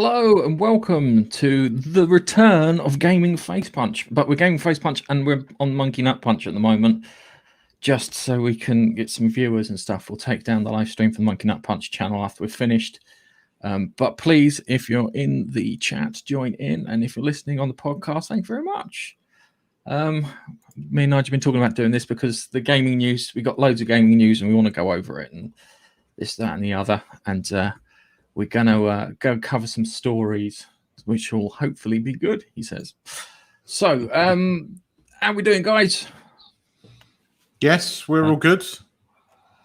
Hello and welcome to the return of Gaming Face Punch. But we're Gaming Face Punch and we're on Monkey Nut Punch at the moment, just so we can get some viewers and stuff. We'll take down the live stream from the Monkey Nut Punch channel after we're finished. But please, if you're in the chat, join in. And if you're listening on the podcast, thank you very much. Me and Nigel have been talking about doing this because the gaming news, we got loads of gaming news and we want to go over it and this, that, and the other. And we're going to go cover some stories, which will hopefully be good, he says. So, how are we doing, guys? Yes, we're all good.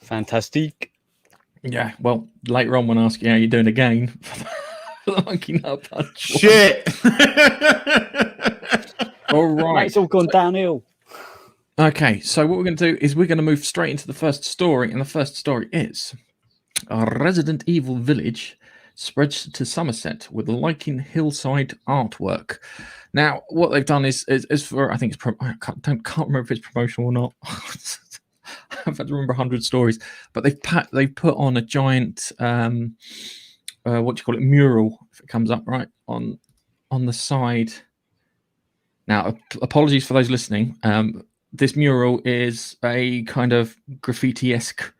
Fantastic. Yeah, well, later on when I ask you how you're doing again for the Monkey Nut Punch. Shit! All right. It's all gone downhill. Okay, so what we're going to do is we're going to move straight into the first story, and the first story is a Resident Evil village spreads to Somerset with Lichen hillside artwork. Now, what they've done is for, I think it's, I can't remember if it's promotional or not. I've had to remember 100 stories, but they've put on a giant, what do you call it, mural, if it comes up right, on the side. Now, apologies for those listening. This mural is a kind of graffiti-esque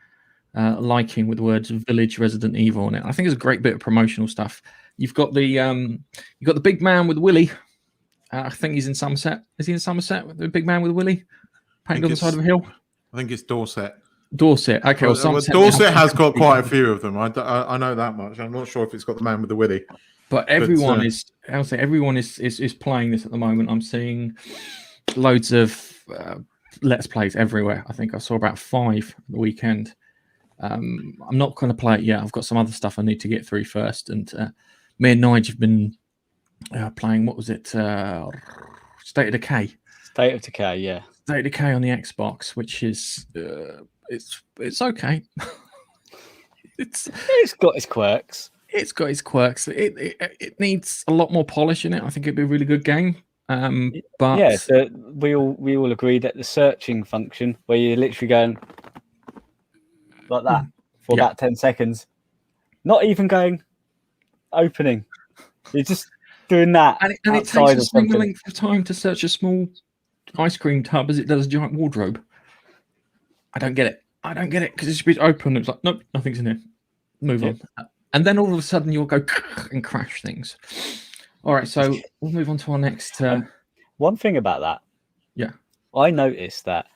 liking with the words "Village Resident Evil" on it. I think it's a great bit of promotional stuff. You've got the big man with Willie. I think he's in Somerset. Is he in Somerset? The big man with Willie, painted on the side of a hill. I think it's Dorset. Dorset. Okay. Well, Dorset has got quite a few of them. I know that much. I'm not sure if it's got the man with the Willie. But everyone is. I'll say everyone is playing this at the moment. I'm seeing loads of Let's Plays everywhere. I think I saw about 5 the weekend. I'm not going to play it yet. I've got some other stuff I need to get through first. And me and Nigel have been playing, what was it? State of Decay. State of Decay, yeah. State of Decay on the Xbox, which is it's okay. it's got its quirks. It's got its quirks. It needs a lot more polish in it. I think it'd be a really good game. But yeah, so we all agree that the searching function, where you're literally going like that for about 10 seconds, not even going opening, you're just doing that, and it takes the same length of time to search a small ice cream tub as it does a giant wardrobe. I don't get it because it should be open. It's like, nope, nothing's in here. Move on. And then all of a sudden you'll go and crash things. All right, so we'll move on to our next. One thing about that, I noticed that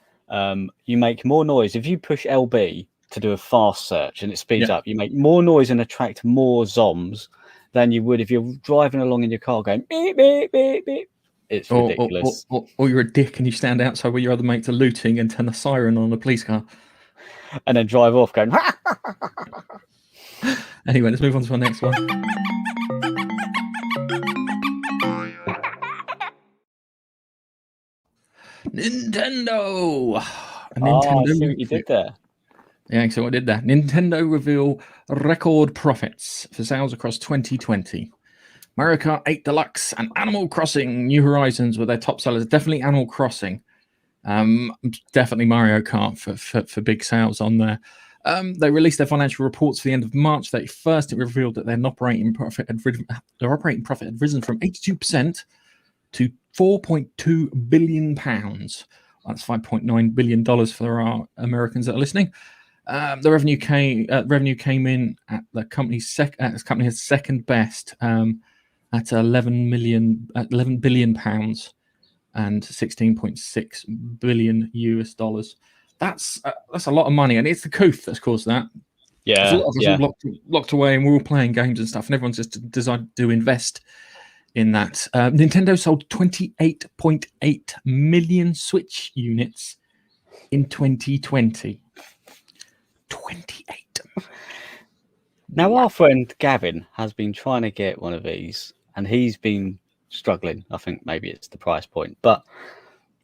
you make more noise if you push LB to do a fast search and it speeds up. You make more noise and attract more zombs than you would if you're driving along in your car going beep beep beep beep. It's ridiculous. Or you're a dick and you stand outside where your other mates are looting and turn a siren on a police car, and then drive off going. Anyway, let's move on to our next one. Nintendo. I see what you did there. Yeah, so I did that. Nintendo reveal record profits for sales across 2020. Mario Kart 8 Deluxe and Animal Crossing New Horizons were their top sellers. Definitely Animal Crossing. Definitely Mario Kart for big sales on there. They released their financial reports for the end of March 31st. It revealed that their operating profit had risen from 82% to £4.2 billion. That's $5.9 billion for our Americans that are listening. The revenue came in at the company's second best at 11 billion pounds and 16.6 billion US dollars. That's a lot of money, and it's the coof that's caused that. Yeah, a lot of us all locked away, and we're all playing games and stuff, and everyone's just decided to invest in that. Nintendo sold 28.8 million Switch units in 2020. 28. Now, our friend Gavin has been trying to get one of these, and he's been struggling. I think maybe it's the price point, but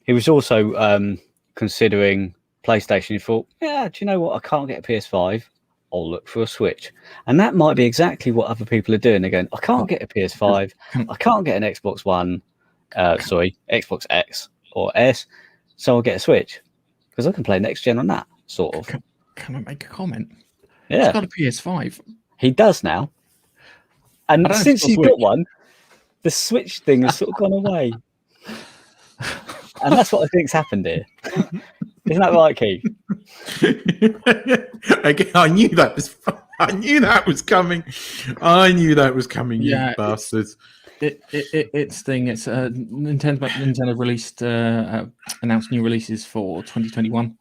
he was also considering PlayStation. He thought, do you know what? I can't get a PS5. I'll look for a Switch. And that might be exactly what other people are doing. They're going, I can't get a PS5. I can't get an Xbox One. Xbox X or S. So I'll get a Switch because I can play next gen on that, sort of. Can I make a comment? Yeah. He's got a PS5. He does now. And don't since have a you've Switch. got one, the Switch thing has sort of gone away. And that's what I think's happened here. Isn't that right, Keith? Again, I knew that was coming. I knew that was coming, Yeah, you bastards. It's thing. It's Nintendo released announced new releases for 2021,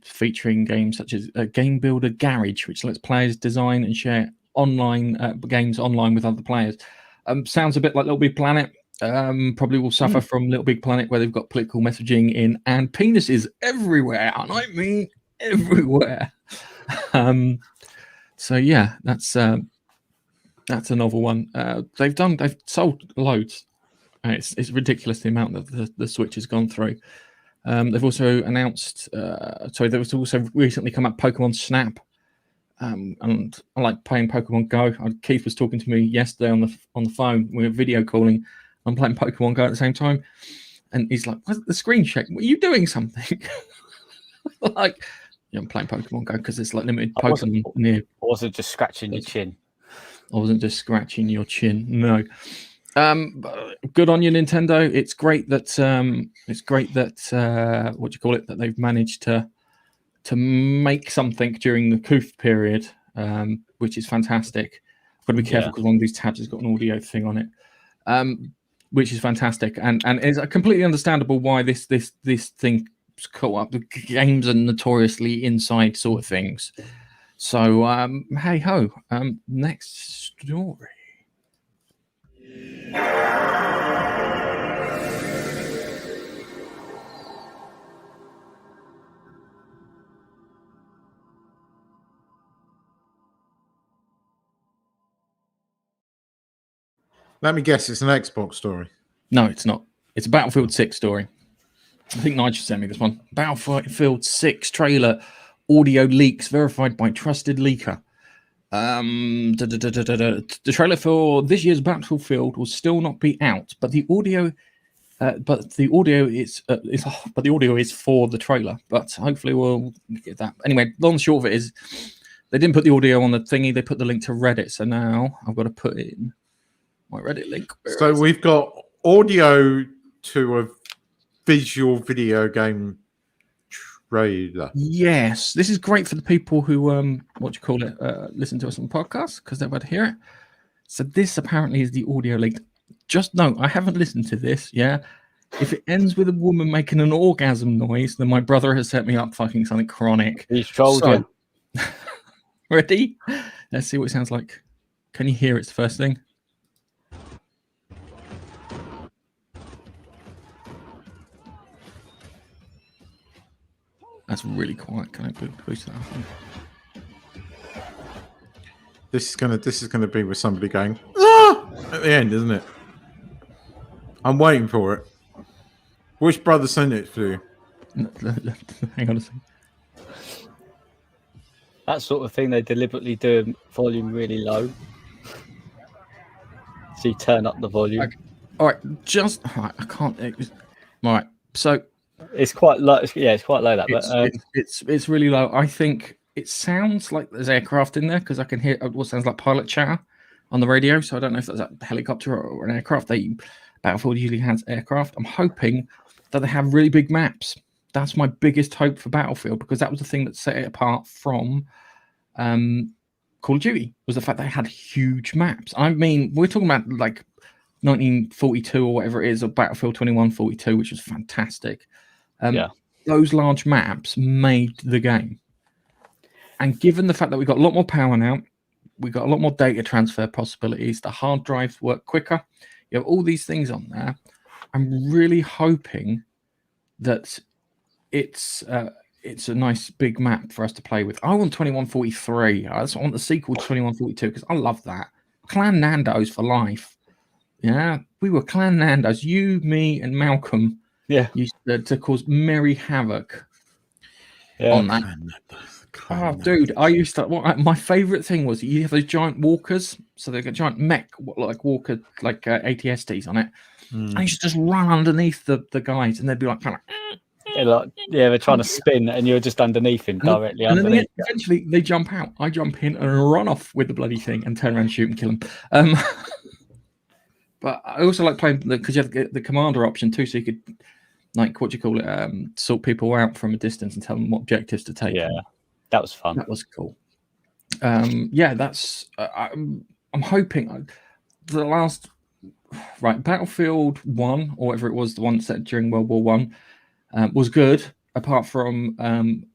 featuring games such as Game Builder Garage, which lets players design and share online games online with other players. Sounds a bit like Little Big Planet. Probably will suffer from Little Big Planet, where they've got political messaging in and penises everywhere, and I mean everywhere. So yeah, that's a novel one. They've sold loads. It's ridiculous the amount that the Switch has gone through. They've also announced. There was also recently come up Pokemon Snap. And I like playing Pokemon Go. Keith was talking to me yesterday on the phone. We were video calling. I'm playing Pokemon Go at the same time, and he's like, "What's the screen check? Are you doing something?" Like, yeah, I'm playing Pokemon Go because it's like limited Pokemon near. I wasn't just scratching your chin. I wasn't just scratching your chin. No. Good on you, Nintendo. It's great that what do you call it? That they've managed to make something during the COOF period, which is fantastic. I've got to be careful because one of these tabs has got an audio thing on it, which is fantastic, and it's completely understandable why this thing's caught up. The games are notoriously inside sort of things. So hey ho, next story. Let me guess, it's an Xbox story. No, it's not. It's a Battlefield 6 story. I think Nigel sent me this one. Battlefield 6 trailer audio leaks verified by trusted leaker. The trailer for this year's Battlefield will still not be out, but the audio is for the trailer. But hopefully we'll get that. Anyway, long and short of it is, they didn't put the audio on the thingy. They put the link to Reddit. So now I've got to put in my Reddit link. So we've got audio to a visual video game trailer. Yes, this is great for the people who listen to us on podcasts, because they're able to hear it. So this apparently is the audio link. Just no, I haven't listened to this. Yeah, if it ends with a woman making an orgasm noise, then my brother has set me up fucking something chronic. He's trolled you. Ready? Let's see what it sounds like. Can you hear it's the first thing? That's really quiet. Can I boost that up? This is gonna be with somebody going at the end, isn't it? I'm waiting for it. Which brother sent it to you? Hang on a second. That sort of thing they deliberately do volume really low. So you turn up the volume. Okay. All right, I can't. All right, so it's quite low. Yeah, it's quite low. It's really low. I think it sounds like there's aircraft in there, because I can hear what sounds like pilot chatter on the radio. So I don't know if that's a helicopter or an aircraft. Battlefield usually has aircraft. I'm hoping that they have really big maps. That's my biggest hope for Battlefield, because that was the thing that set it apart from Call of Duty, was the fact they had huge maps. I mean, we're talking about like 1942 or whatever it is, or Battlefield 2142, which was fantastic. Those large maps made the game. And given the fact that we've got a lot more power now, we've got a lot more data transfer possibilities, the hard drives work quicker, you have all these things on there. I'm really hoping that it's a nice big map for us to play with. I want 2143. I want the sequel to 2142, because I love that. Clan Nando's for life. Yeah, we were Clan Nando's. You, me, and Malcolm. Yeah, used to cause merry havoc on that. Oh, dude, I used to. My favorite thing was you have those giant walkers. So they've got giant mech like walker, like ATSTs on it. And you should just run underneath the guys, and they'd be like kind of. they're trying to spin, and you're just underneath him, directly and underneath. then eventually they jump out. I jump in and run off with the bloody thing and turn around, and shoot, and kill him. But I also like playing because you have the commander option too, so you could, like, what do you call it? Sort people out from a distance and tell them what objectives to take. Yeah, that was fun. That was cool. Yeah, that's. I'm hoping the last Battlefield 1 or whatever it was, the one set during World War One, was good. Apart from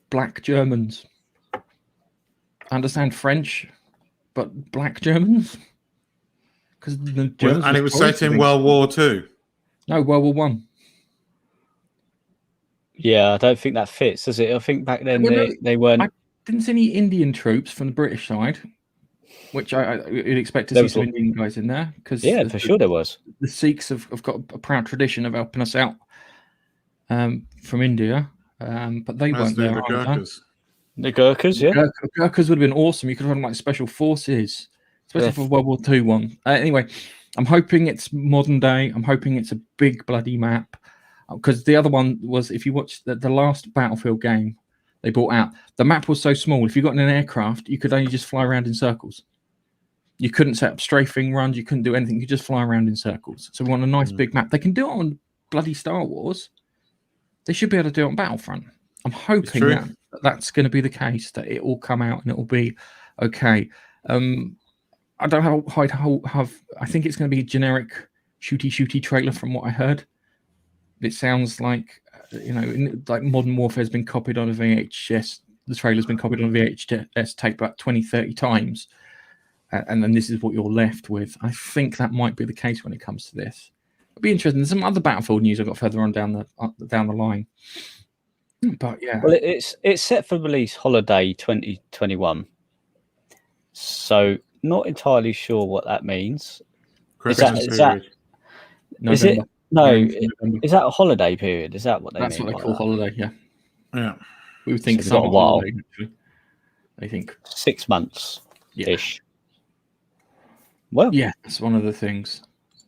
black Germans. I understand French, but black Germans. Because the Germans and it was set in World War Two. No, World War One. Yeah, I don't think that fits, does it? I think back then they weren't. I didn't see any Indian troops from the British side, which I'd expect to see some Indian guys in there. For sure there was. The Sikhs have got a proud tradition of helping us out from India, but they weren't there. The Gurkhas. The Gurkhas, yeah. Gurkhas would have been awesome. You could have done like special forces, especially for World War II one. Anyway, I'm hoping it's modern day. I'm hoping it's a big bloody map. Because the other one was, if you watch the last Battlefield game they brought out, the map was so small. If you got in an aircraft, you could only just fly around in circles. You couldn't set up strafing runs. You couldn't do anything. You could just fly around in circles. So we want a nice big map. They can do it on bloody Star Wars. They should be able to do it on Battlefront. I'm hoping that's going to be the case, that it will come out and it will be okay. I don't have. I think it's going to be a generic shooty trailer from what I heard. It sounds like, like Modern Warfare has been copied on a VHS. The trailer's been copied on a VHS tape about 20, 30 times. And then this is what you're left with. I think that might be the case when it comes to this. It'll be interesting. There's some other Battlefield news I got further on down the line. But yeah. Well, it's set for release holiday 2021. So not entirely sure what that means. Is it? No, is that a holiday period? Is that what they mean? That's what they call holiday, yeah. Yeah. We would think it's not a while. Holiday, actually. I think 6 months ish. Yeah. Well, yeah, that's one of the things.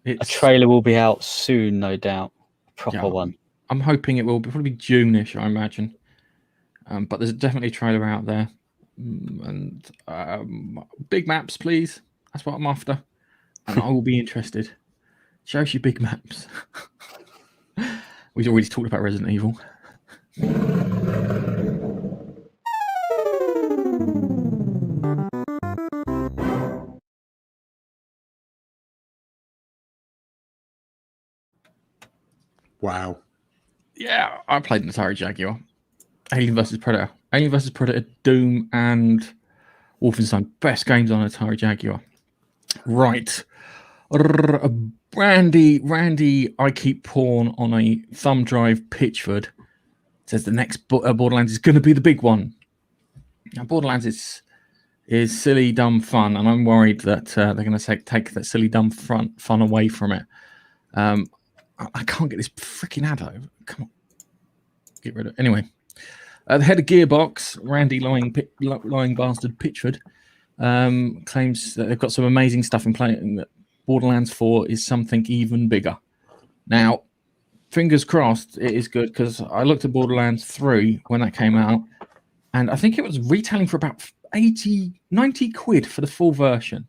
A trailer will be out soon, no doubt. A proper one. I'm hoping it will be probably June-ish, I imagine. But there's definitely a trailer out there. And big maps, please. That's what I'm after. And I will be interested. Show us your big maps. We've already talked about Resident Evil. Wow. Yeah, I played an Atari Jaguar. Alien vs. Predator. Alien vs. Predator, Doom, and Wolfenstein. Best games on Atari Jaguar. Right. Randy, I keep porn on a thumb drive. Pitchford says the next Borderlands is going to be the big one. Now, Borderlands is silly, dumb fun, and I'm worried that they're going to take that silly, dumb fun away from it. I can't get this freaking ad over. Come on, get rid of it. Anyway, the head of Gearbox, Randy lying bastard Pitchford, claims that they've got some amazing stuff in play, and that Borderlands 4 is something even bigger. Now, fingers crossed it is good, because I looked at Borderlands 3 when that came out, and I think it was retailing for about 90 quid for the full version.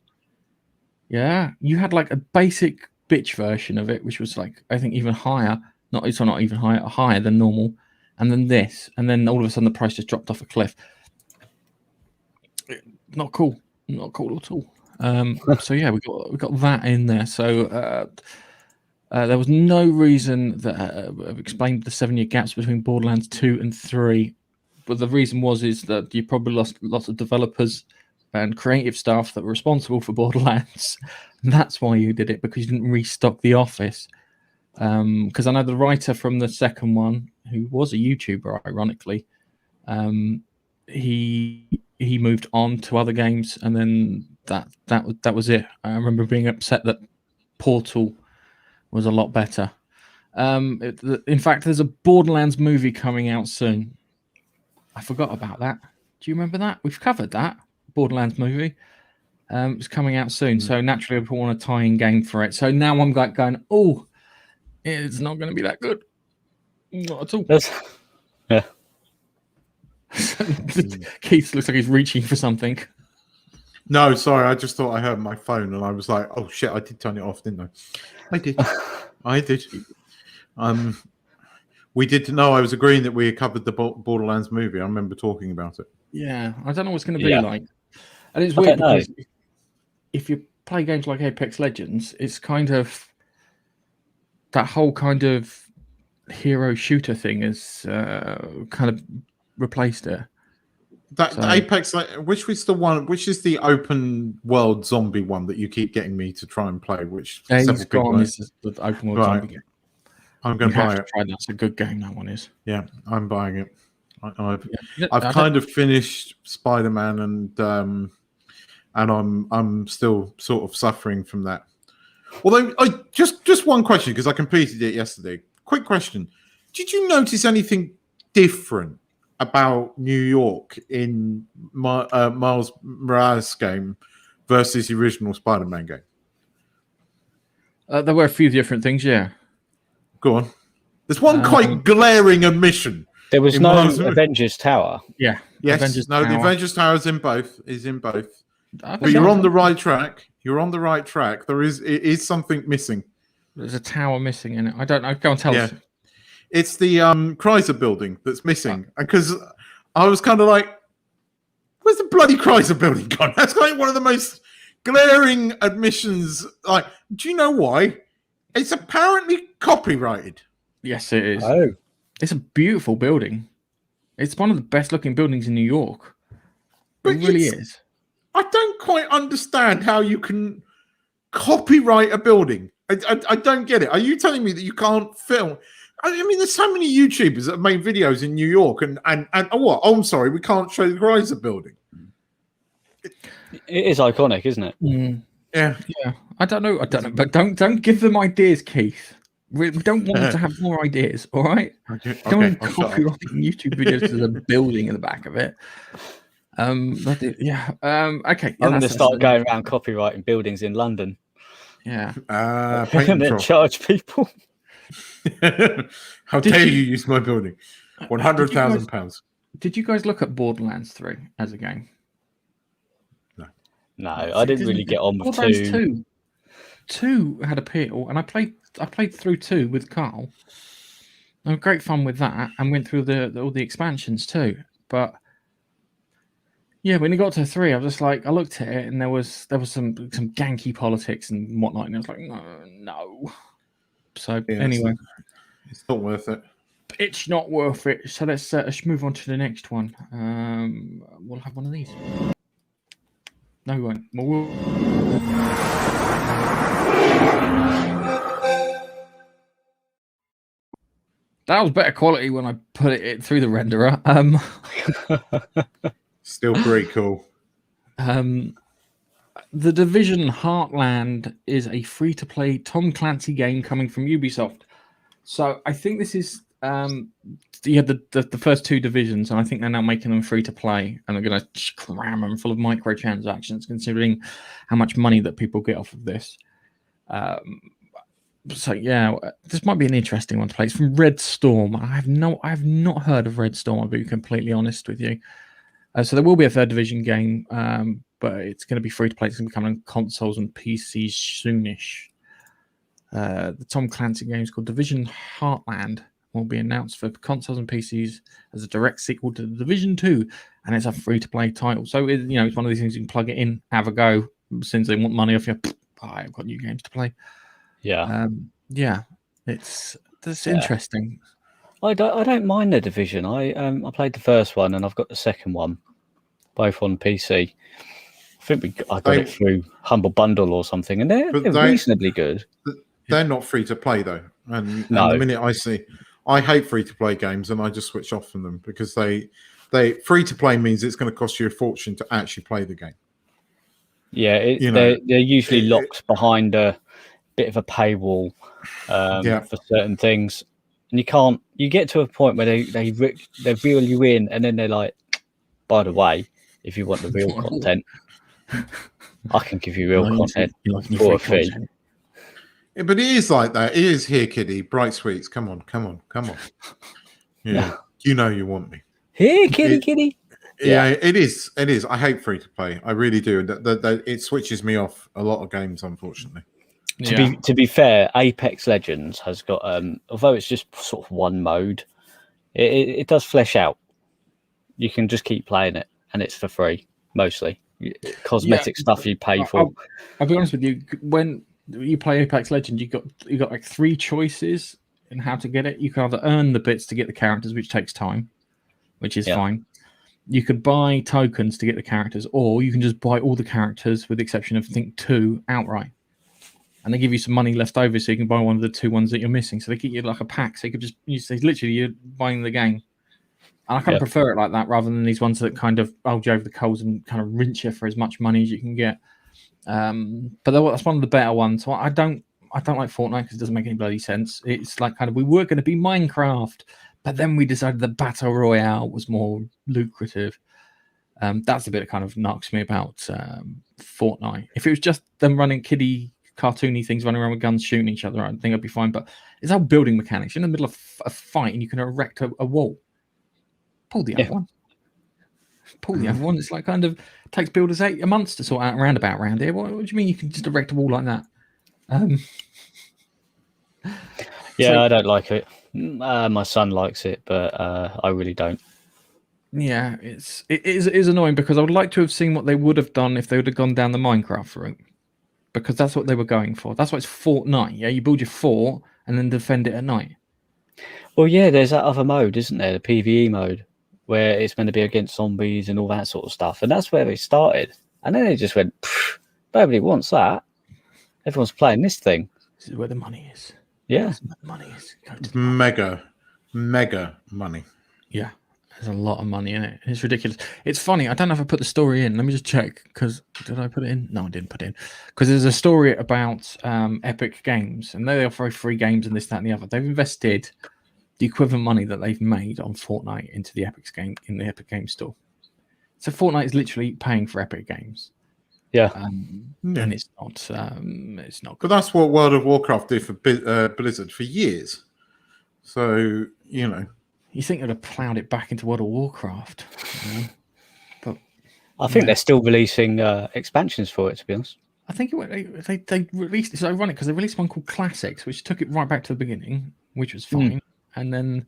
Yeah, you had like a basic bitch version of it, which was like, I think, even higher. Not even higher than normal. And then this, and then all of a sudden the price just dropped off a cliff. Not cool at all. So yeah, we got that in there. So there was no reason that I've explained the 7-year gaps between Borderlands 2 and 3, but the reason is that you probably lost lots of developers and creative staff that were responsible for Borderlands. And that's why you did it, because you didn't restock the office. Because I know the writer from the second one, who was a YouTuber, ironically, he moved on to other games, and then that was it. I remember being upset that Portal was a lot better. In fact, there's a Borderlands movie coming out soon. I forgot about that. Do you remember that? We've covered that Borderlands movie. It's coming out soon, so naturally I want a tie-in game for it. So now I'm like going, oh, it's not going to be that good. Not at all. Yeah. Keith looks like he's reaching for something. No, sorry, I just thought I heard my phone and I was like, oh shit, I did turn it off, didn't I? I did. We did know I was agreeing that we had covered the Borderlands movie. I remember talking about it. Yeah, I don't know what it's going to be like. And it's I weird don't know. because if you play games like Apex Legends, it's kind of that whole kind of hero shooter thing is kind of replaced it. The Apex, which was the one, which is the open world zombie one that you keep getting me to try and play, which Days Gone is the open world zombie game. I'm going to buy it. Try that. It's a good game, that one is. Yeah, I'm buying it. I've kind of finished Spider-Man, and I'm still sort of suffering from that. Although, just one question, because I completed it yesterday. Quick question: did you notice anything different about New York in Miles Morales game versus the original Spider-Man game? There were a few different things, yeah. Go on. There's one quite glaring omission. There was no Avengers Tower. Yeah. Yes. The Avengers Tower is in both. But you're on the right track. It is something missing. There's a tower missing in it. I don't know. Go and tell us. It's the Chrysler building that's missing. Because I was kind of like, where's the bloody Chrysler building gone? That's like one of the most glaring admissions. Like, do you know why? It's apparently copyrighted. Yes, it is. Oh. It's a beautiful building. It's one of the best looking buildings in New York. It really is. I don't quite understand how you can copyright a building. I don't get it. Are you telling me that you can't film? I mean, there's so many YouTubers that have made videos in New York, and what? Oh, I'm sorry, we can't show the Chrysler building. It is iconic, isn't it? Mm. Yeah. I don't know, but don't give them ideas, Keith. We don't want them to have more ideas. All right. Okay. Don't copywriting YouTube videos to the building in the back of it. Okay. Yeah, I'm going to start going around copyrighting buildings in London. Yeah. And then charge people. How dare you use my building? £100,000. Did you guys look at Borderlands 3 as a game? No, I didn't really get on with Borderlands 2. 2 had appeal, and I played through 2 with Carl. I had great fun with that, and went through all the expansions too. But yeah, when it got to 3, I was just like, I looked at it, and there was some ganky politics and whatnot, and I was like, no. So anyway, it's not worth it. It's not worth it. So let's move on to the next one. We'll have one of these. No, we won't. That was better quality when I put it through the renderer. Still pretty cool. The Division Heartland is a free-to-play Tom Clancy game coming from Ubisoft. So I think this is the first 2 divisions, and I think they're now making them free-to-play, and they're going to cram them full of microtransactions, considering how much money that people get off of this. So yeah, this might be an interesting one to play. It's from Red Storm. I have not heard of Red Storm. I'll be completely honest with you. So there will be a third division game, but it's going to be free to play. It's going to be coming on consoles and PCs soonish. The Tom Clancy game is called Division Heartland. Will be announced for consoles and PCs as a direct sequel to The Division 2, and it's a free to play title. So it's one of these things you can plug it in, have a go. Since they want money off you, I've got new games to play. Yeah. That's interesting. I don't mind the Division. I played the first one and I've got the second one, both on PC. I think I got it through Humble Bundle or something, and they're reasonably good. They're not free to play though, and the minute I hate free to play games, and I just switch off from them because they free to play means it's going to cost you a fortune to actually play the game. Yeah, they're usually locked behind a bit of a paywall for certain things, and you get to a point where they reel you in, and then they're like, by the way, if you want the real content, I can give you real content for a fee. Yeah, but it is like that. It is here, kiddie. Bright sweets. Come on. Yeah, you know you want me. Here, kitty. Yeah, it is. It is. I hate free to play. I really do. It switches me off a lot of games, unfortunately. To be fair, Apex Legends has got although it's just sort of one mode, it does flesh out. You can just keep playing it, and it's for free mostly. Cosmetic stuff you pay for. I'll be honest with you. When you play Apex Legends, you got like 3 choices in how to get it. You can either earn the bits to get the characters, which takes time, which is fine. You could buy tokens to get the characters, or you can just buy all the characters with the exception of, I think, 2 outright. And they give you some money left over so you can buy one of the 2 ones that you're missing. So they give you like a pack. So you could just literally you're buying the game. And I kind of prefer it like that rather than these ones that kind of hold you over the coals and kind of rinse you for as much money as you can get. But that's one of the better ones. So I don't like Fortnite because it doesn't make any bloody sense. It's like kind of we were going to be Minecraft, but then we decided the Battle Royale was more lucrative. That's the bit that kind of knocks me about Fortnite. If it was just them running kiddie cartoony things running around with guns shooting each other, I think I'd be fine. But it's our building mechanics. You're in the middle of a fight and you can erect a wall. Pull the other one. Pull the other one. It's like kind of takes builders 8 months to sort out a roundabout around here. What do you mean you can just erect a wall like that? I don't like it. My son likes it, but I really don't. Yeah, it is annoying because I would like to have seen what they would have done if they would have gone down the Minecraft route. Because that's what they were going for. That's why it's Fortnite. Yeah, you build your fort and then defend it at night. Well, yeah, there's that other mode, isn't there? The PvE mode, where it's meant to be against zombies and all that sort of stuff. And that's where they started. And then they just went, nobody wants that. Everyone's playing this thing. This is where the money is. Yeah. This is where the money is. Mega money. Yeah. There's a lot of money in it. It's ridiculous. It's funny. I don't know if I put the story in. Let me just check. Because did I put it in? No, I didn't put it in. Because there's a story about Epic Games, and they offer free games and this, that, and the other. They've invested the equivalent money that they've made on Fortnite into the Epic Games store. So Fortnite is literally paying for Epic Games. Yeah. And it's not. It's not. But that's what World of Warcraft did for Blizzard for years. So You think they'd have ploughed it back into World of Warcraft, but I think they're still releasing expansions for it. To be honest, I think they released. It's ironic because they released one called Classics, which took it right back to the beginning, which was fine, and then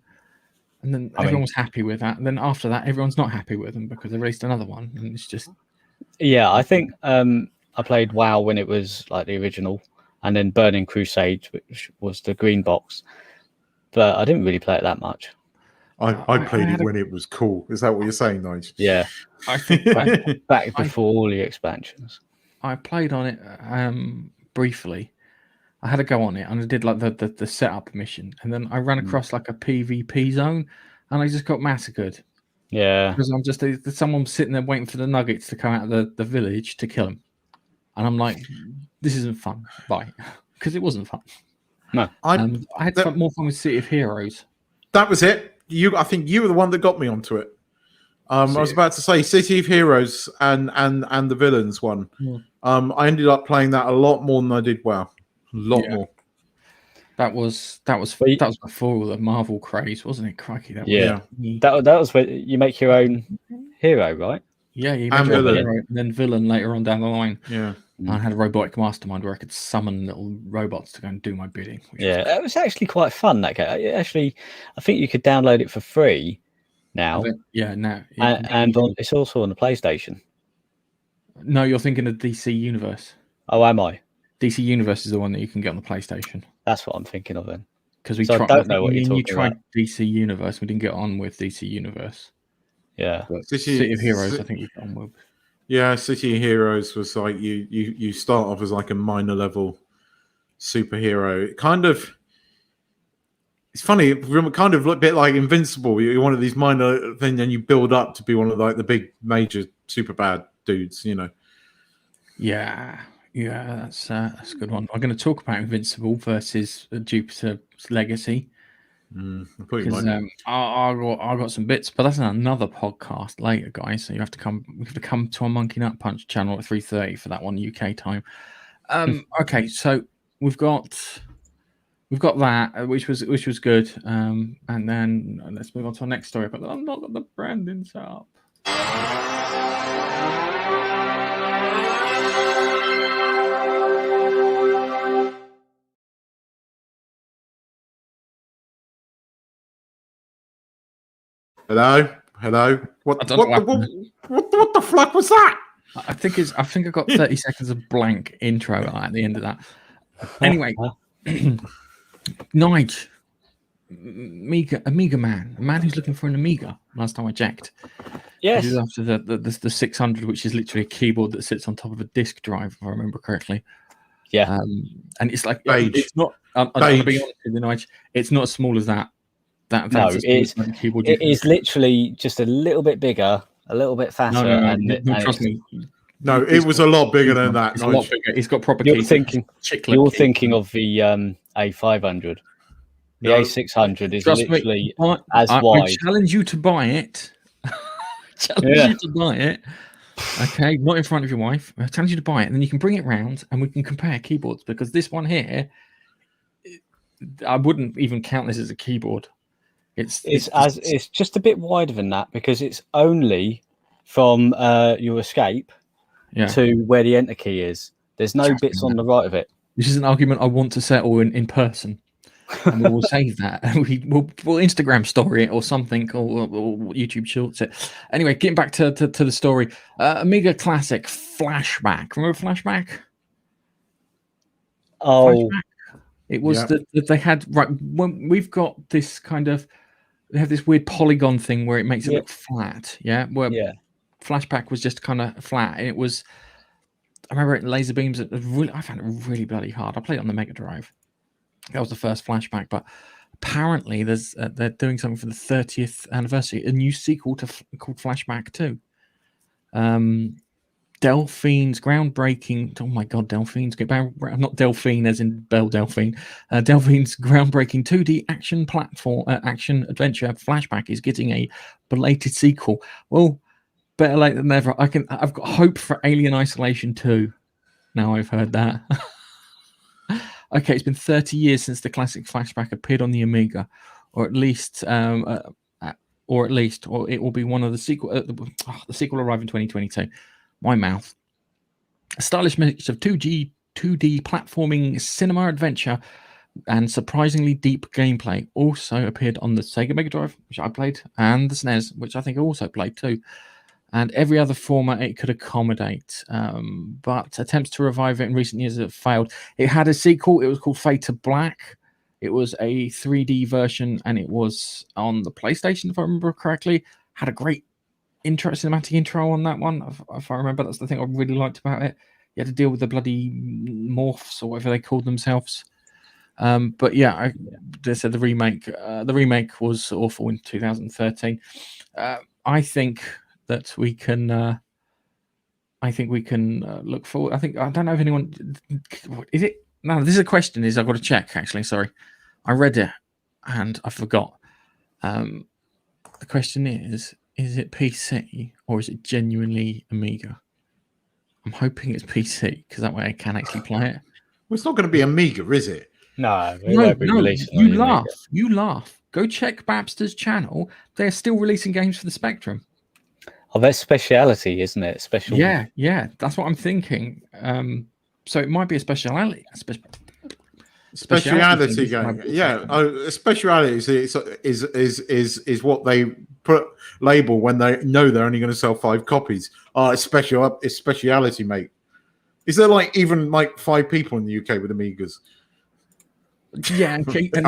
everyone was happy with that. And then after that, everyone's not happy with them because they released another one, and it's just. Yeah, I think I played WoW when it was like the original, and then Burning Crusade, which was the green box, but I didn't really play it that much. I played it when it was cool. Is that what you're saying, Nigel? Yeah. I think back before all the expansions. I played on it briefly. I had to go on it and I did like the setup mission, and then I ran across like a PvP zone and I just got massacred. Yeah. Because I'm just someone sitting there waiting for the nuggets to come out of the village to kill him. And I'm like, this isn't fun. Bye. Because it wasn't fun. No. I had more fun with City of Heroes. That was it. I think you were the one that got me onto it. I was about to say City of Heroes and the Villains one. Yeah. I ended up playing that a lot more than I did WoW. A lot more. That was before all the Marvel craze, wasn't it? Crikey, that was where you make your own hero, right? Yeah, you make your own hero and then villain later on down the line. Yeah. I had a robotic mastermind where I could summon little robots to go and do my bidding. It was actually quite fun, that game. Actually, I think you could download it for free now. And it's also on the PlayStation. No, you're thinking of DC Universe. Oh, am I? DC Universe is the one that you can get on the PlayStation. That's what I'm thinking of then. Because we I don't know what you're talking you tried about. DC Universe. We didn't get on with DC Universe. Yeah. But City of Heroes, I think we got on with. Yeah, City of Heroes was like you start off as like a minor level superhero. It's funny, kind of a bit like Invincible. You're one of these minor things, and you build up to be one of like the big major super bad dudes. Yeah, that's a good one. I'm going to talk about Invincible versus Jupiter's Legacy. Because I got some bits, but that's another podcast later, guys. So you have to come. We have to come to our Monkey Nut Punch channel at 3:30 for that one UK time. Okay, so we've got that, which was good. And then let's move on to our next story. But I've not got the branding set up. Hello. What the fuck was that? I think I got 30 seconds of blank intro at the end of that. Anyway, Nige, Amiga man, a man who's looking for an Amiga. Last time I checked, Yes, after the 600, which is literally a keyboard that sits on top of a disk drive, if I remember correctly. Yeah, and it's like it's not. I'm going to be honest with you, Nige. It's not as small as that. No, it is literally just a little bit bigger, a little bit faster. No, trust me. No, it was a lot bigger than that. It's a lot bigger. It's got proper You're keys. thinking of the A500. The A600 is literally as wide. I challenge you to buy it. You to buy it. Okay, not in front of your wife. I challenge you to buy it, and then you can bring it round, and we can compare keyboards. Because this one here, I wouldn't even count this as a keyboard. It's just a bit wider than that because it's only from your escape to where the enter key is. There's no bits on the right of it. This is an argument I want to settle in person. And we'll save that. We'll Instagram story it or something, or YouTube shorts it. Anyway, getting back to the story. Amiga Classic Flashback. Remember Flashback? Oh, Flashback? It was that they had when we've got this kind of. They have this weird polygon thing where it makes it look flat. Flashback was just kind of flat, and it was. I remember it laser beams. I found it really bloody hard. I played it on the Mega Drive. That was the first Flashback, but apparently they're doing something for the 30th anniversary, a new sequel called Flashback 2. Delphine's groundbreaking. Oh my God, Delphine's not Delphine as in Belle Delphine. Delphine's groundbreaking 2D action adventure Flashback is getting a belated sequel. Well, better late than never. I've got hope for Alien Isolation 2. Now I've heard that. Okay, it's been 30 years since the classic Flashback appeared on the Amiga, or it will be one of the sequel. The sequel arrived in 2022. My mouth. A stylish mix of 2D platforming cinema adventure and surprisingly deep gameplay also appeared on the Sega Mega Drive, which I played, and the SNES, which I think I also played too, and every other format it could accommodate. But attempts to revive it in recent years have failed. It had a sequel. It was called Fade to Black. It was a 3D version, and it was on the PlayStation, if I remember correctly. Had a great cinematic intro on that one, if I remember. That's the thing I really liked about it. You had to deal with the bloody morphs or whatever they called themselves. But yeah, they said the remake was awful in 2013. I think that we can. Look forward. I don't know if anyone is it. No, this is a question. I've got to check. Actually, sorry, I read it and I forgot. The question is it PC or is it genuinely Amiga? I'm hoping it's PC because that way I can actually play it. Well, it's not going to be Amiga, is it? No, You laugh. Go check Babster's channel. They're still releasing games for the Spectrum. Oh, that's speciality, isn't it? Special. Yeah. That's what I'm thinking. So it might be a speciality. Speciality game. Yeah, a speciality is what they put label when they know they're only going to sell 5 copies. It's special. It's speciality, mate. Is there even 5 people in the UK with Amigas? Yeah, I'm taking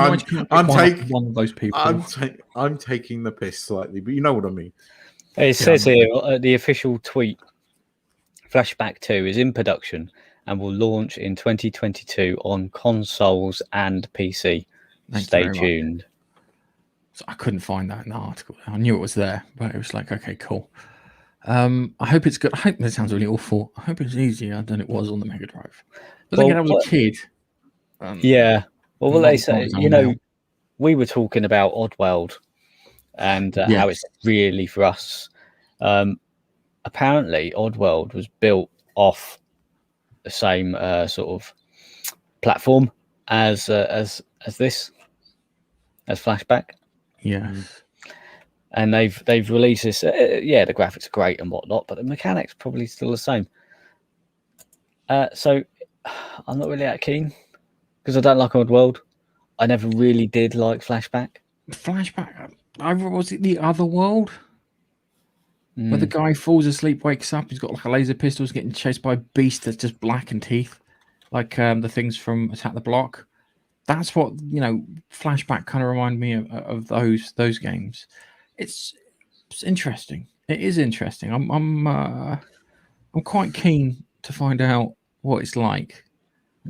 one of those people. I'm taking the piss slightly, but you know what I mean. It says here the official tweet: Flashback 2 is in production and will launch in 2022 on consoles and PC. Stay tuned. So I couldn't find that in the article. I knew it was there, but it was like, okay, cool. I hope it's good. I hope that sounds really awful. I hope it's easier than it was on the Mega Drive. But again, I was a kid. Yeah. Well, what they say, we were talking about Oddworld and how it's really for us. Apparently, Oddworld was built off the same sort of platform as this, as Flashback. Yeah. And they've released this. The graphics are great and whatnot, but the mechanics probably still the same. So I'm not really that keen because I don't like Odd World. I never really did like Flashback. Flashback. Was it the other world? Where the guy falls asleep, wakes up, he's got like a laser pistol, he's getting chased by a beast that's just black and teeth, like the things from Attack the Block. That's what Flashback kind of remind me of those games. It's interesting. It is interesting. I'm quite keen to find out what it's like.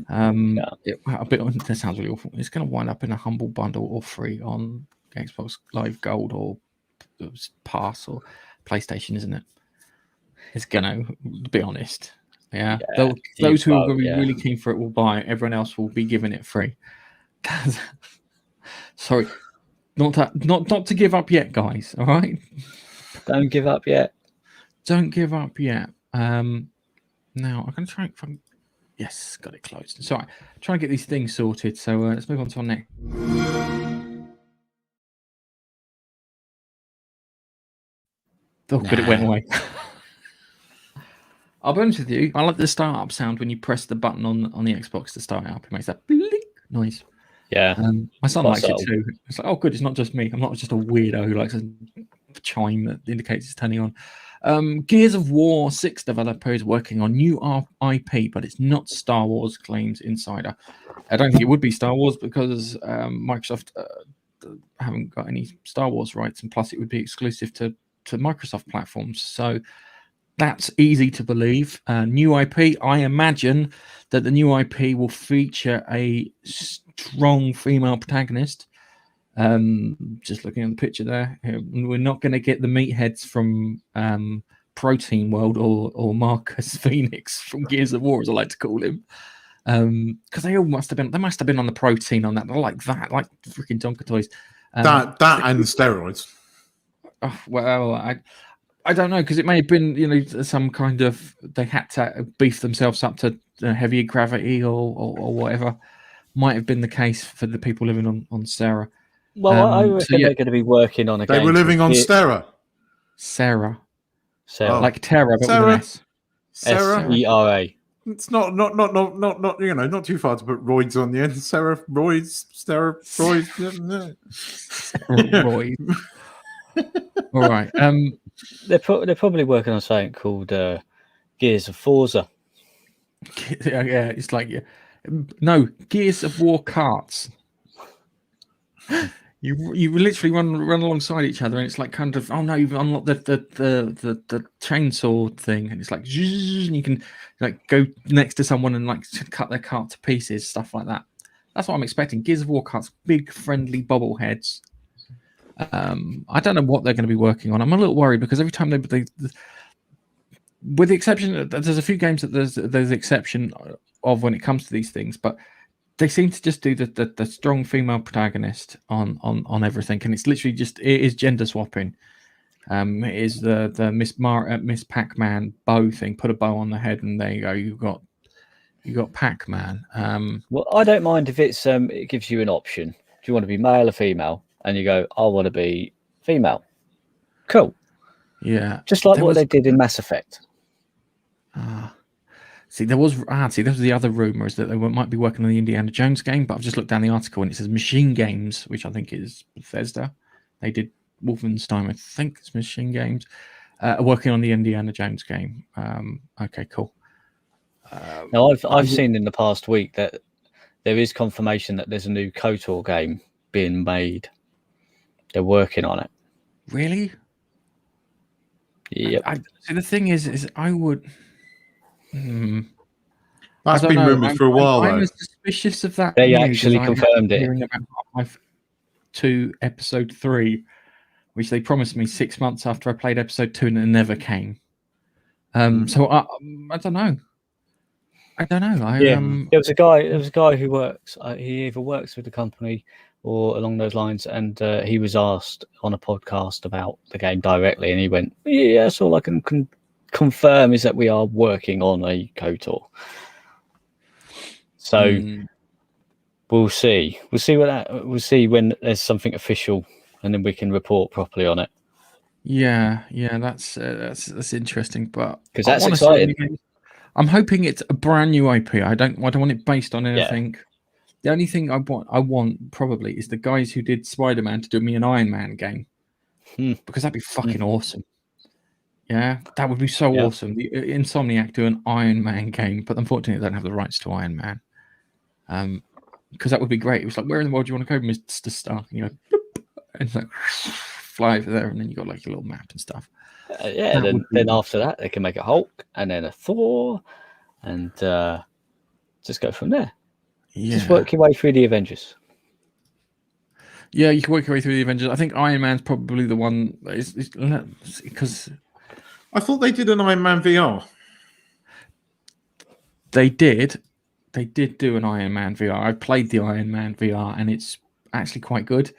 That sounds really awful. It's going to wind up in a humble bundle or free on Xbox Live Gold or Pass or PlayStation, isn't it? It's gonna be honest. Yeah. Those who are going to be really keen for it will buy it. Everyone else will be giving it free. Sorry, not to give up yet, guys. All right. Don't give up yet. Don't give up yet. Now I'm going to try and yes, got it closed. Sorry, trying to get these things sorted. So let's move on to our next. Oh, good, it went away. I'll be honest with you. I like the startup sound when you press the button on the Xbox to start it up. It makes that blink noise. Yeah. My son likes it too. It's like, oh, good. It's not just me. I'm not just a weirdo who likes a chime that indicates it's turning on. Gears of War 6 developer is working on new IP, but it's not Star Wars, claims Insider. I don't think it would be Star Wars because Microsoft haven't got any Star Wars rights, and plus it would be exclusive to Microsoft platforms. So that's easy to believe. New IP, I imagine that the new IP will feature a strong female protagonist. Just looking at the picture there, we're not going to get the meatheads from Protein World or Marcus Phoenix from Gears of War, as I like to call him, because they must have been on the protein on that. They're like that, like freaking Tonka toys. That and steroids. Oh, well, I don't know, because it may have been some kind of, they had to beef themselves up to heavier gravity or whatever. Might have been the case for the people living on Sarah. Well, I reckon they're going to be working on a game. They were living on Sarah. Sarah. Oh. Like Terra, but Sarah. with an S. Sarah. SERA. It's not not too far to put roids on the end. Sarah roids. Roids. All right. They're probably working on something called Gears of Forza. Yeah, it's like no Gears of War carts. You literally run alongside each other, and it's like kind of, oh no, you've unlocked the chainsaw thing, and it's like, and you can like go next to someone and like cut their cart to pieces, stuff like that. That's what I'm expecting. Gears of War carts, big friendly bobbleheads. I don't know what they're going to be working on. I'm a little worried because every time they with the exception, there's a few games that there's the exception of when it comes to these things, but they seem to just do the strong female protagonist on everything, and it's literally just, it is gender swapping. It is the Miss Pac-Man bow thing. Put a bow on the head, and there you go. You got Pac-Man. Well, I don't mind if it's it gives you an option. Do you want to be male or female? And you go, I want to be female. Cool. Yeah. Just like what they did in Mass Effect. There was the other rumor, is that they might be working on the Indiana Jones game, but I've just looked down the article and it says Machine Games, which I think is Bethesda. They did Wolfenstein, I think it's Machine Games, working on the Indiana Jones game. Okay, cool. Now, I've seen in the past week that there is confirmation that there's a new KOTOR game being made. They're working on it. Really? Yep. See, the thing is I would. That's been rumored for a while. I'm suspicious of that. They actually confirmed it. Hearing about Half-Life 2 Episode 3, which they promised me 6 months after I played Episode 2, and it never came. So I don't know. There was a guy who works. He either works with the company or along those lines, and he was asked on a podcast about the game directly, and he went, "Yeah, that's all I can confirm is that we are working on a KOTOR." So We'll see. We'll see when there's something official, and then we can report properly on it. Yeah, that's interesting, but Because I that's wanna see exciting. I'm hoping it's a brand new IP. I don't want it based on anything. The only thing I want probably is the guys who did Spider-Man to do me an Iron Man game, because that'd be fucking awesome. Yeah, that would be so awesome. The Insomniac do an Iron Man game, but unfortunately they don't have the rights to Iron Man. Because that would be great. It was like, where in the world do you want to go, Mr. Stark? And you go, bloop, and it's like fly over there, and then you got like your little map and stuff. Then after that they can make a Hulk and then a Thor, and just go from there. Just work your way through the Avengers. Yeah, you can work your way through the Avengers. I think Iron Man's probably the one because I thought they did an Iron Man VR. They did do an Iron Man VR. I played the Iron Man VR, and it's actually quite good.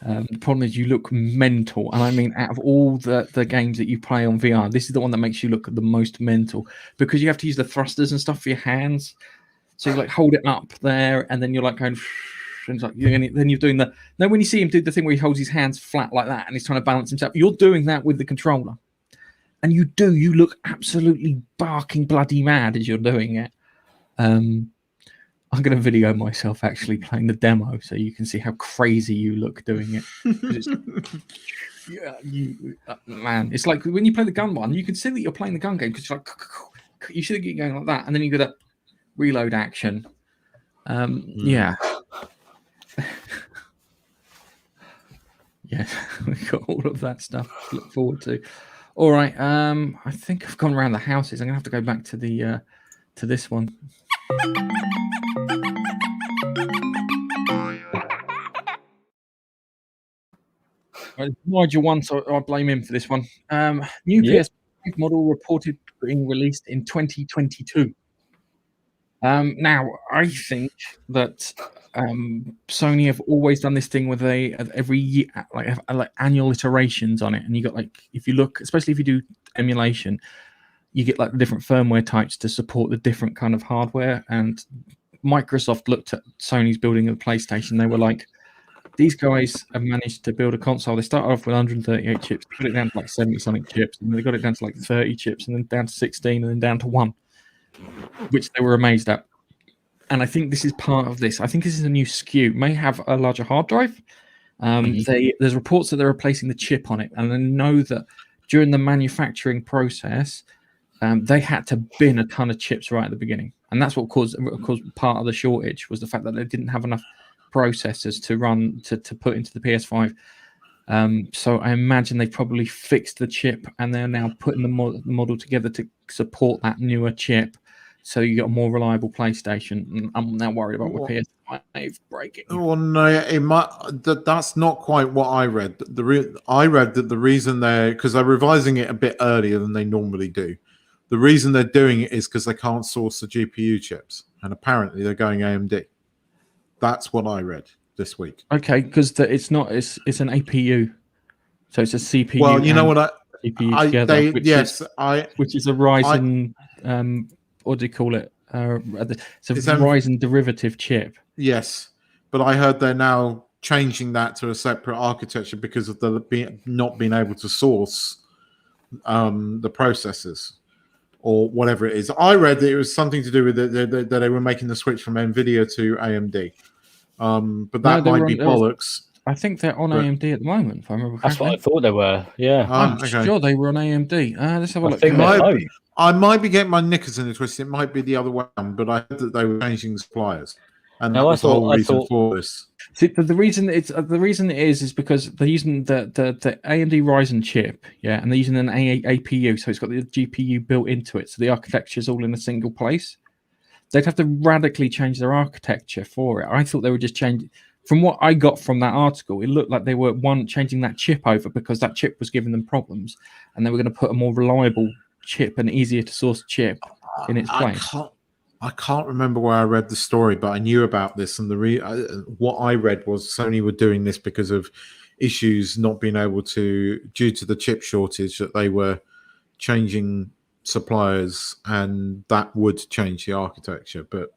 The problem is you look mental, and I mean, out of all the games that you play on VR, this is the one that makes you look the most mental, because you have to use the thrusters and stuff for your hands. So you like hold it up there, and then you're like going, and it's like, then you're doing when you see him do the thing where he holds his hands flat like that, and he's trying to balance himself, you're doing that with the controller, and you look absolutely barking bloody mad as you're doing it. I'm going to video myself actually playing the demo so you can see how crazy you look doing it. Man, it's like when you play the gun one, you can see that you're playing the gun game because you're like, you should get going like that, and then you get that reload action. Yeah. Yeah, we've got all of that stuff to look forward to. All right, I think I've gone around the houses. I'm going to have to go back to the to this one. Nigel won, so I blame him for this one. New PS5 model reported being released in 2022. Now, I think that Sony have always done this thing where they every year like annual iterations on it, and you got like, if you look, especially if you do emulation, you get like the different firmware types to support the different kind of hardware. And Microsoft looked at Sony's building of the PlayStation. They were like, these guys have managed to build a console. They started off with 138 chips, put it down to like 70 something chips, and they got it down to like 30 chips, and then down to 16, and then down to 1, which they were amazed at. And I think this is part of this. I think this is a new SKU. May have a larger hard drive. There's reports that they're replacing the chip on it, and I know that during the manufacturing process, they had to bin a ton of chips right at the beginning, and that's what caused part of the shortage, was the fact that they didn't have enough processors to run to put into the PS5. So I imagine they probably fixed the chip, and they're now putting the model together to support that newer chip, so you got a more reliable PlayStation. I'm now worried about what PS5 breaking. Oh no, it might. That's not quite what I read. I read that the reason because they're revising it a bit earlier than they normally do. The reason they're doing it is because they can't source the GPU chips, and apparently they're going AMD. That's what I read this week. Okay, because it's an APU, so it's a CPU. Well, you know what CPU together, which is a Ryzen. What do you call it? It's a Ryzen derivative chip. Yes, but I heard they're now changing that to a separate architecture because of not being able to source the processors or whatever it is. I read that it was something to do with that they were making the switch from NVIDIA to AMD. But that might be bollocks. I think they're on AMD at the moment, if I remember correctly. That's what I thought they were, yeah. I'm sure they were on AMD. Let's have a look. I might be getting my knickers in the twist. It might be the other way around, but I heard that they were changing suppliers. And that was the whole reason for this. See, the reason it is because they're using the AMD Ryzen chip, and they're using an APU, so it's got the GPU built into it, so the architecture is all in a single place. They'd have to radically change their architecture for it. I thought they were just changing. From what I got from that article, it looked like they were changing that chip over because that chip was giving them problems, and they were going to put a more reliable chip, an easier to source chip in its place. I can't remember where I read the story, but I knew about this, and what I read was Sony were doing this because of issues not being able to, due to the chip shortage, that they were changing suppliers, and that would change the architecture. But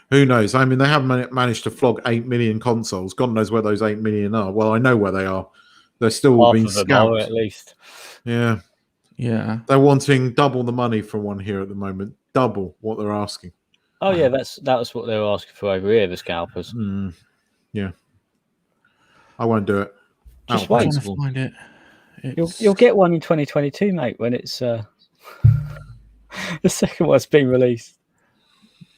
Who knows? I mean, they haven't managed to flog 8 million consoles. God knows where those 8 million are. Well, I know where they are. They're still Half being of them scalped. are, at least. Yeah. Yeah. They're wanting double the money for one here at the moment. Double what they're asking. Oh yeah, that was what they were asking for over here, the scalpers. Yeah. I won't do it. Just I'm wait. trying to find it. You'll get one in 2022, mate, when it's the second one's been released.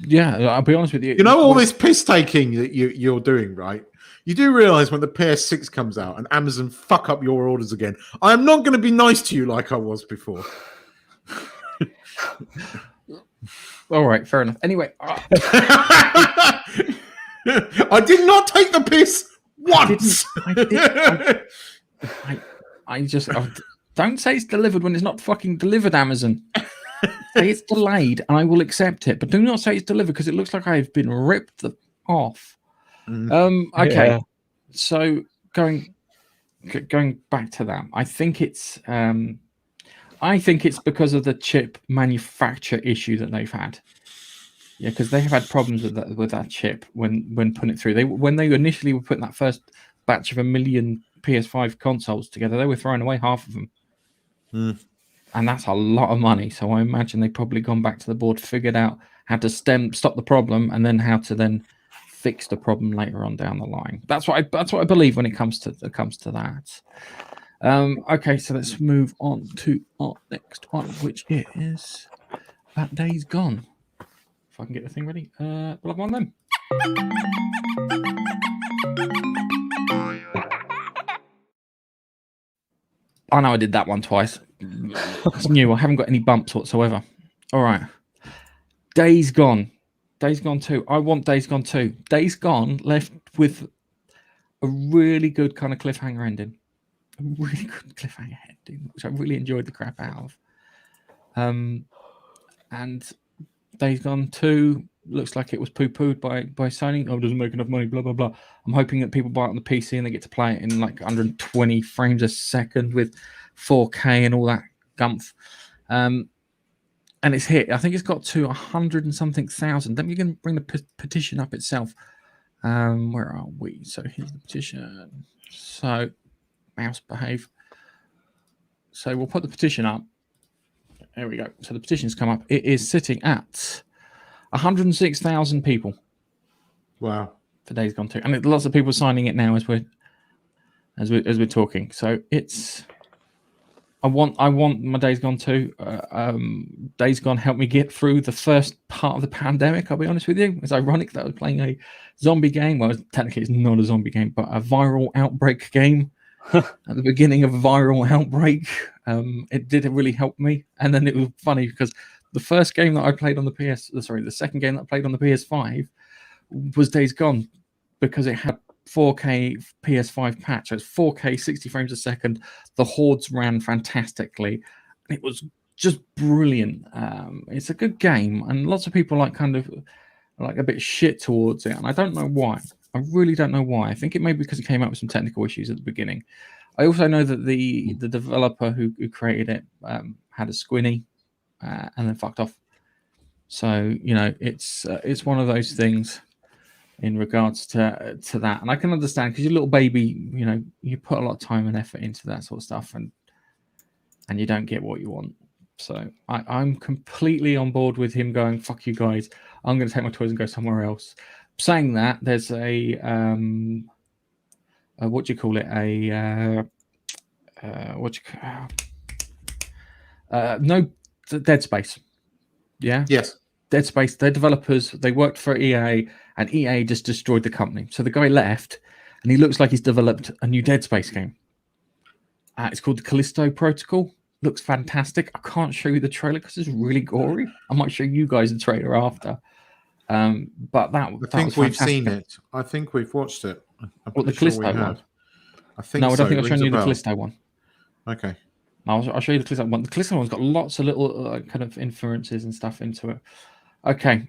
Yeah, I'll be honest with you. You know all this piss taking that you're doing, right? You do realise when the PS6 comes out and Amazon fuck up your orders again, I am not going to be nice to you like I was before. Oh, All right, fair enough. Anyway, I did not take the piss once. I just don't say it's delivered when it's not fucking delivered, Amazon. Say it's delayed and I will accept it, but do not say it's delivered because it looks like I've been ripped off. Okay, Yeah. so going back to that, I think it's because of the chip manufacture issue that they've had. Yeah, because they have had problems with that chip when putting it through. When they initially were putting that first batch of 1 million PS5 consoles together, they were throwing away half of them. And that's a lot of money. So I imagine they've probably gone back to the board, figured out how to stop the problem, and then how to then fix the problem later on down the line. That's what I believe when it comes to that. Okay, so let's move on to our next one, which is That Days Gone. If I can get the thing ready, plug on them. I know I did that one twice. It's new. I haven't got any bumps whatsoever. All right. Days Gone. Days Gone 2. I want Days Gone 2. Days Gone left with a really good kind of cliffhanger ending. A really good cliffhanger ending, which I really enjoyed the crap out of. And Days Gone 2 looks like it was poo-pooed by Sony. Oh, it doesn't make enough money, blah, blah, blah. I'm hoping that people buy it on the PC and they get to play it in like 120 frames a second with 4K and all that gumph. And it's hit. I think it's got to 100 and something thousand. Then we can bring the petition up itself. Where are we? So here's the petition. So mouse behave. So we'll put the petition up. There we go. So the petition's come up. It is sitting at 106,000 people. Wow. For Days Gone 2. And lots of people signing it now as we're talking. So it's I want my Days Gone 2. Days Gone helped me get through the first part of the pandemic, I'll be honest with you. It's ironic that I was playing a zombie game. Well, technically it's not a zombie game, but a viral outbreak game. At the beginning of a viral outbreak. It did really help me. And then it was funny because the first game that I played on the second game that I played on the PS5 was Days Gone because it had 4K PS5 patch. So it's 4K, 60 frames a second. The hordes ran fantastically. It was just brilliant. It's a good game, and lots of people like a bit shit towards it, and I don't know why. I really don't know why. I think it may be because it came out with some technical issues at the beginning. I also know that the developer who created it had a squinny and then fucked off. So it's one of those things in regards to that, and I can understand because your little baby, you put a lot of time and effort into that sort of stuff, and you don't get what you want. So I'm completely on board with him going, fuck you guys, I'm going to take my toys and go somewhere else. Saying that, there's a what do you call it? No, Dead Space. Yeah. Yes. Dead Space. They're developers. They worked for EA, and EA just destroyed the company. So the guy left, and he looks like he's developed a new Dead Space game. It's called the Callisto Protocol. Looks fantastic. I can't show you the trailer because it's really gory. I might show you guys the trailer after. But I think we've seen it. I think we've watched it. What, the Callisto one? I think no, I don't think I've shown you the Callisto one. Okay. I'll show you the Callisto one. The Callisto one's got lots of little kind of inferences and stuff into it. Okay,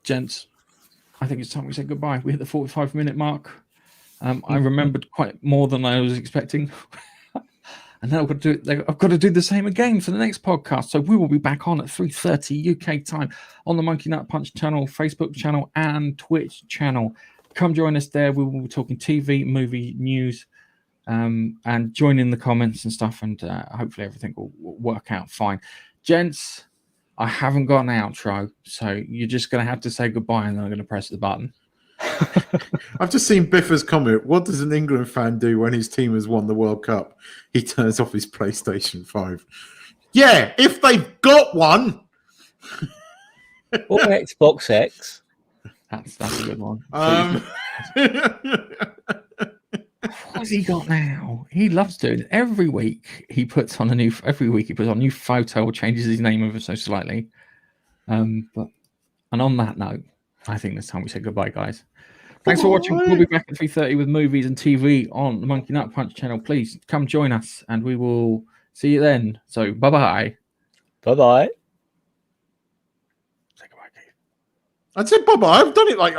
gents, I think it's time we say goodbye. We hit the 45-minute mark. I remembered quite more than I was expecting. And then I've got to do the same again for the next podcast. So we will be back on at 3:30 UK time on the Monkey Nut Punch channel, Facebook channel, and Twitch channel. Come join us there. We will be talking TV, movie, news, and join in the comments and stuff. And hopefully everything will work out fine. Gents, I haven't got an outro, so you're just going to have to say goodbye, and then I'm going to press the button. I've just seen Biffa's comment. What does an England fan do when his team has won the World Cup? He turns off his PlayStation 5. Yeah, if they've got one. Or Xbox X. That's a good one. What's he got now? He loves doing it. Every week he puts on a new photo or changes his name ever so slightly. And on that note, I think it's time we say goodbye, guys. Thanks for watching. We'll be back at 3:30 with movies and TV on the Monkey Nut Punch channel. Please come join us, and we will see you then. So, bye-bye. Bye-bye. Say goodbye, Keith. I'd say bye-bye. I've done it like